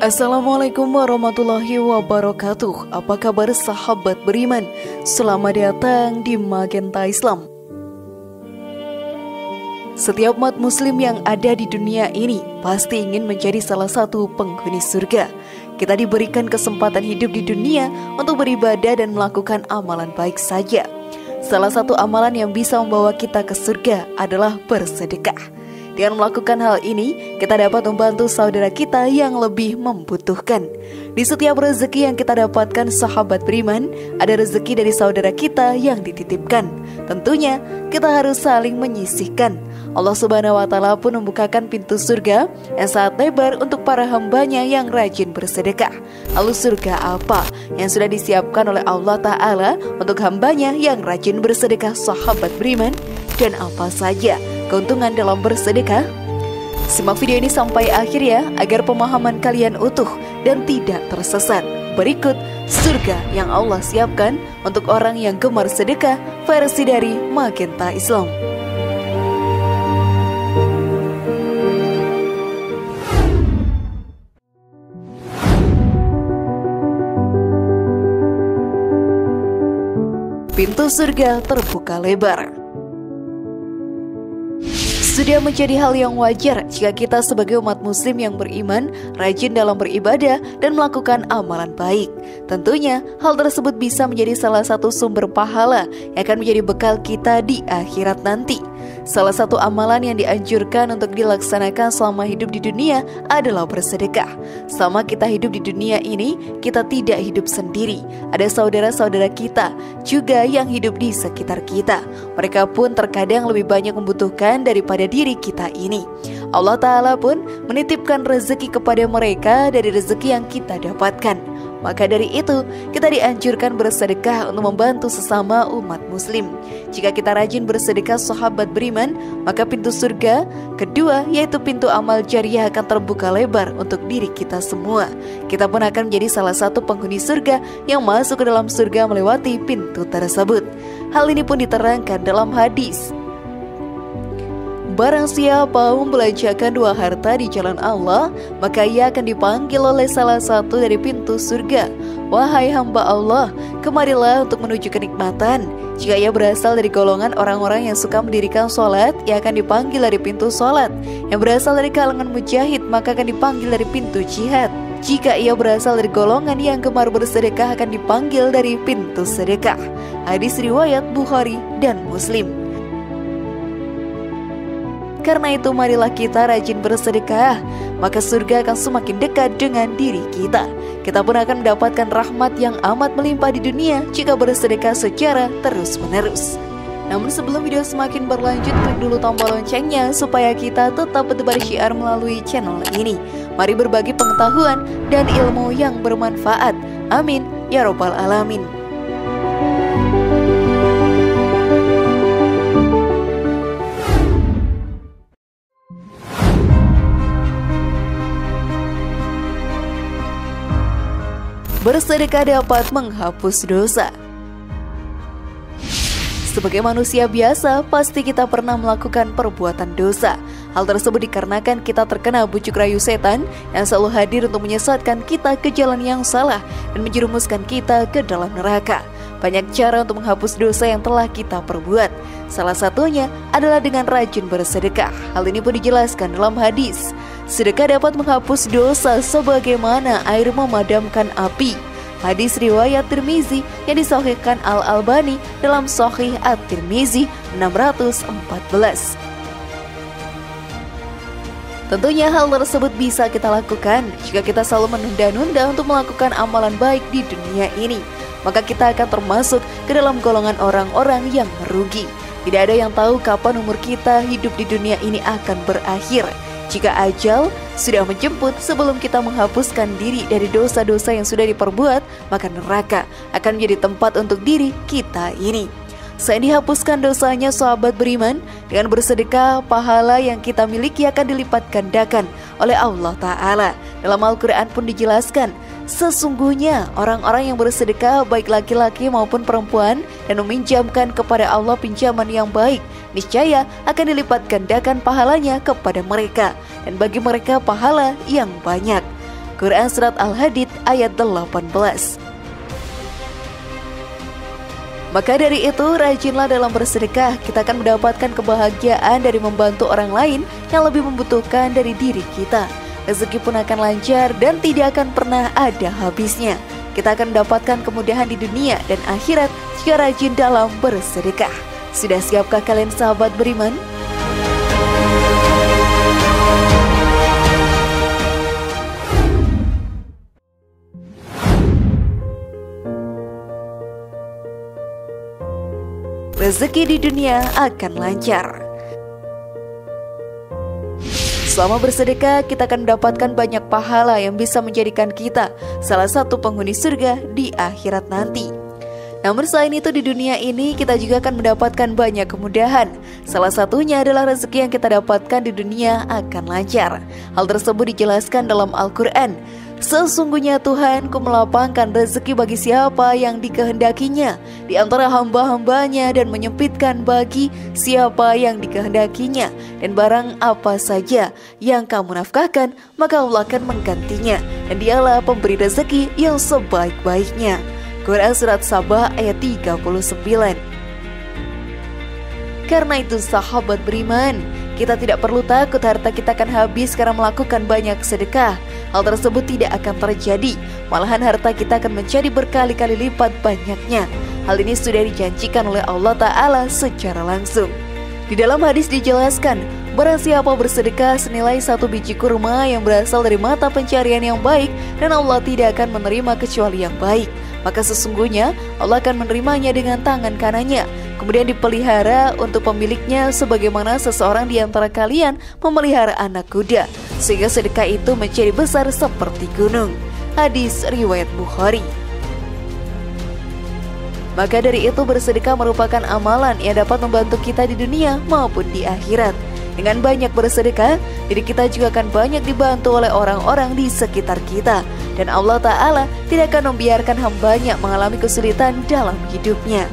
Assalamualaikum warahmatullahi wabarakatuh. Apa kabar sahabat beriman? Selamat datang di Magenta Islam. Setiap umat muslim yang ada di dunia ini pasti ingin menjadi salah satu penghuni surga. Kita diberikan kesempatan hidup di dunia untuk beribadah dan melakukan amalan baik saja. Salah satu amalan yang bisa membawa kita ke surga adalah bersedekah. Dengan melakukan hal ini, kita dapat membantu saudara kita yang lebih membutuhkan. Di setiap rezeki yang kita dapatkan sahabat beriman, ada rezeki dari saudara kita yang dititipkan. Tentunya, kita harus saling menyisihkan. Allah Subhanahu wa Ta'ala pun membukakan pintu surga yang sangat lebar untuk para hambanya yang rajin bersedekah. Lalu surga apa yang sudah disiapkan oleh Allah Ta'ala untuk hambanya yang rajin bersedekah sahabat beriman? Dan apa saja keuntungan dalam bersedekah? Simak video ini sampai akhir ya, agar pemahaman kalian utuh dan tidak tersesat. Berikut surga yang Allah siapkan untuk orang yang gemar sedekah, versi dari Magenta Islam. Pintu surga terbuka lebar. Sudah menjadi hal yang wajar jika kita sebagai umat muslim yang beriman rajin dalam beribadah dan melakukan amalan baik. Tentunya hal tersebut bisa menjadi salah satu sumber pahala yang akan menjadi bekal kita di akhirat nanti. Salah satu amalan yang dianjurkan untuk dilaksanakan selama hidup di dunia adalah bersedekah. Selama kita hidup di dunia ini, kita tidak hidup sendiri. Ada saudara-saudara kita juga yang hidup di sekitar kita. Mereka pun terkadang lebih banyak membutuhkan daripada diri kita ini. Allah Ta'ala pun menitipkan rezeki kepada mereka dari rezeki yang kita dapatkan. Maka dari itu, kita dianjurkan bersedekah untuk membantu sesama umat muslim. Jika kita rajin bersedekah sahabat beriman, maka pintu surga kedua, yaitu pintu amal jariah, akan terbuka lebar untuk diri kita semua. Kita pun akan menjadi salah satu penghuni surga yang masuk ke dalam surga melewati pintu tersebut. Hal ini pun diterangkan dalam hadis. Barang siapa membelanjakan dua harta di jalan Allah, maka ia akan dipanggil oleh salah satu dari pintu surga. Wahai hamba Allah, kemarilah untuk menuju kenikmatan. Jika ia berasal dari golongan orang-orang yang suka mendirikan sholat, ia akan dipanggil dari pintu sholat. Yang berasal dari kalangan mujahid, maka akan dipanggil dari pintu jihad. Jika ia berasal dari golongan yang gemar bersedekah, akan dipanggil dari pintu sedekah. Hadis riwayat Bukhari dan Muslim. Karena itu marilah kita rajin bersedekah, maka surga akan semakin dekat dengan diri kita. Kita pun akan mendapatkan rahmat yang amat melimpah di dunia jika bersedekah secara terus-menerus. Namun sebelum video semakin berlanjut, klik dulu tombol loncengnya supaya kita tetap bertebar syiar melalui channel ini. Mari berbagi pengetahuan dan ilmu yang bermanfaat. Amin ya robbal alamin. Bersedekah dapat menghapus dosa. Sebagai manusia biasa, pasti kita pernah melakukan perbuatan dosa. Hal tersebut dikarenakan kita terkena bujuk rayu setan yang selalu hadir untuk menyesatkan kita ke jalan yang salah dan menjerumuskan kita ke dalam neraka. Banyak cara untuk menghapus dosa yang telah kita perbuat. Salah satunya adalah dengan rajin bersedekah. Hal ini pun dijelaskan dalam hadis. Sedekah dapat menghapus dosa sebagaimana air memadamkan api. Hadis riwayat Tirmizi yang disahihkan Al-Albani dalam Sahih At-Tirmizi 614. Tentunya hal tersebut bisa kita lakukan jika kita selalu menunda-nunda untuk melakukan amalan baik di dunia ini. Maka kita akan termasuk ke dalam golongan orang-orang yang merugi. Tidak ada yang tahu kapan umur kita hidup di dunia ini akan berakhir. Jika ajal sudah menjemput sebelum kita menghapuskan diri dari dosa-dosa yang sudah diperbuat, maka neraka akan menjadi tempat untuk diri kita ini. Selain dihapuskan dosanya sahabat beriman, dengan bersedekah, pahala yang kita miliki akan dilipat gandakan oleh Allah Ta'ala. Dalam Al-Quran pun dijelaskan, sesungguhnya orang-orang yang bersedekah baik laki-laki maupun perempuan dan meminjamkan kepada Allah pinjaman yang baik, niscaya akan dilipat gandakan pahalanya kepada mereka, dan bagi mereka pahala yang banyak. Quran Surat Al-Hadid ayat 18. Maka dari itu, rajinlah dalam bersedekah. Kita akan mendapatkan kebahagiaan dari membantu orang lain yang lebih membutuhkan dari diri kita. Rezeki pun akan lancar dan tidak akan pernah ada habisnya. Kita akan mendapatkan kemudahan di dunia dan akhirat jika rajin dalam bersedekah. Sudah siapkah kalian sahabat beriman? Rezeki di dunia akan lancar. Selama bersedekah, kita akan mendapatkan banyak pahala yang bisa menjadikan kita salah satu penghuni surga di akhirat nanti. Namun selain itu, di dunia ini kita juga akan mendapatkan banyak kemudahan. Salah satunya adalah rezeki yang kita dapatkan di dunia akan lancar. Hal tersebut dijelaskan dalam Al-Quran. Sesungguhnya Tuhanku melapangkan rezeki bagi siapa yang dikehendakinya di antara hamba-hambanya dan menyempitkan bagi siapa yang dikehendakinya. Dan barang apa saja yang kamu nafkahkan, maka Allah akan menggantinya. Dan dialah pemberi rezeki yang sebaik-baiknya. Quran Surat Sabah ayat 39. Karena itu sahabat beriman, kita tidak perlu takut harta kita akan habis karena melakukan banyak sedekah. Hal tersebut tidak akan terjadi, malahan harta kita akan menjadi berkali-kali lipat banyaknya. Hal ini sudah dijanjikan oleh Allah Ta'ala secara langsung. Di dalam hadis dijelaskan, barang siapa bersedekah senilai 1 biji kurma yang berasal dari mata pencarian yang baik, dan Allah tidak akan menerima kecuali yang baik, maka sesungguhnya Allah akan menerimanya dengan tangan kanannya, kemudian dipelihara untuk pemiliknya sebagaimana seseorang di antara kalian memelihara anak kuda, sehingga sedekah itu menjadi besar seperti gunung. Hadis riwayat Bukhari. Maka dari itu, bersedekah merupakan amalan yang dapat membantu kita di dunia maupun di akhirat. Dengan banyak bersedekah, diri kita juga akan banyak dibantu oleh orang-orang di sekitar kita. Dan Allah Ta'ala tidak akan membiarkan hambanya mengalami kesulitan dalam hidupnya.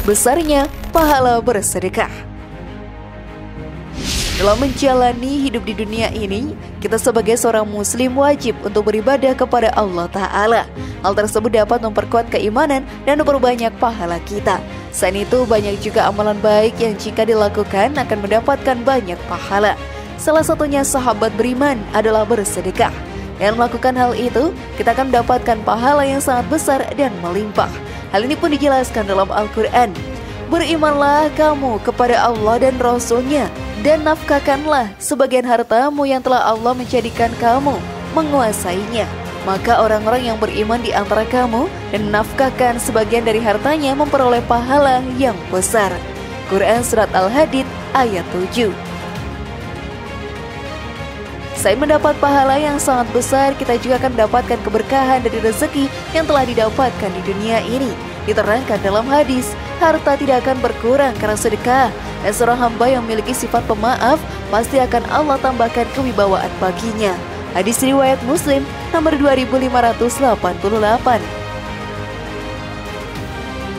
Besarnya pahala bersedekah. Dalam menjalani hidup di dunia ini, kita sebagai seorang muslim wajib untuk beribadah kepada Allah Ta'ala. Hal tersebut dapat memperkuat keimanan dan memperbanyak pahala kita. Selain itu, banyak juga amalan baik yang jika dilakukan akan mendapatkan banyak pahala. Salah satunya sahabat beriman adalah bersedekah. Dengan melakukan hal itu, kita akan mendapatkan pahala yang sangat besar dan melimpah. Hal ini pun dijelaskan dalam Al-Quran. Berimanlah kamu kepada Allah dan Rasul-Nya, dan nafkahkanlah sebagian hartamu yang telah Allah menjadikan kamu menguasainya. Maka orang-orang yang beriman di antara kamu dan menafkahkan sebagian dari hartanya memperoleh pahala yang besar. Quran Surat Al-Hadid ayat 7. Selain mendapat pahala yang sangat besar, kita juga akan mendapatkan keberkahan dari rezeki yang telah didapatkan di dunia ini. Diterangkan dalam hadis, harta tidak akan berkurang karena sedekah, dan seorang hamba yang memiliki sifat pemaaf pasti akan Allah tambahkan kewibawaan baginya. Hadis riwayat Muslim nomor 2588.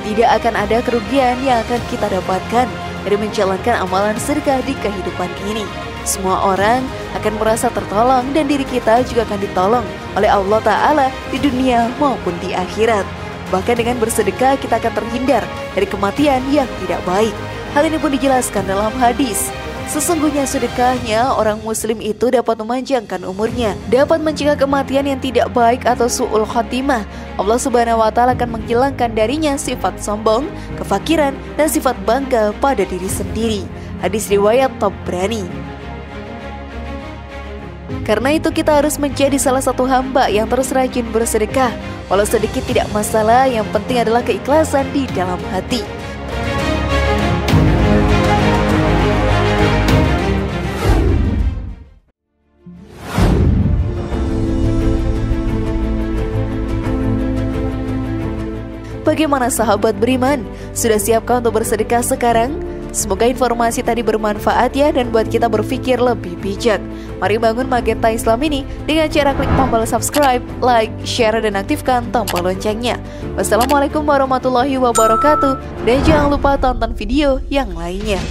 Tidak akan ada kerugian yang akan kita dapatkan dari menjalankan amalan sedekah di kehidupan ini. Semua orang akan merasa tertolong dan diri kita juga akan ditolong oleh Allah Ta'ala di dunia maupun di akhirat. Bahkan dengan bersedekah kita akan terhindar dari kematian yang tidak baik. Hal ini pun dijelaskan dalam hadis. Sesungguhnya sedekahnya orang muslim itu dapat memanjangkan umurnya, dapat mencegah kematian yang tidak baik atau su'ul khotimah. Allah Subhanahu wa Ta'ala akan menghilangkan darinya sifat sombong, kefakiran, dan sifat bangga pada diri sendiri. Hadis riwayat Tabrani. Karena itu kita harus menjadi salah satu hamba yang terus rajin bersedekah. Walau sedikit tidak masalah, yang penting adalah keikhlasan di dalam hati. Bagaimana sahabat beriman? Sudah siapkah untuk bersedekah sekarang? Semoga informasi tadi bermanfaat ya dan buat kita berpikir lebih bijak. Mari bangun Magenta Islam ini dengan cara klik tombol subscribe, like, share, dan aktifkan tombol loncengnya. Wassalamualaikum warahmatullahi wabarakatuh. Dan jangan lupa tonton video yang lainnya.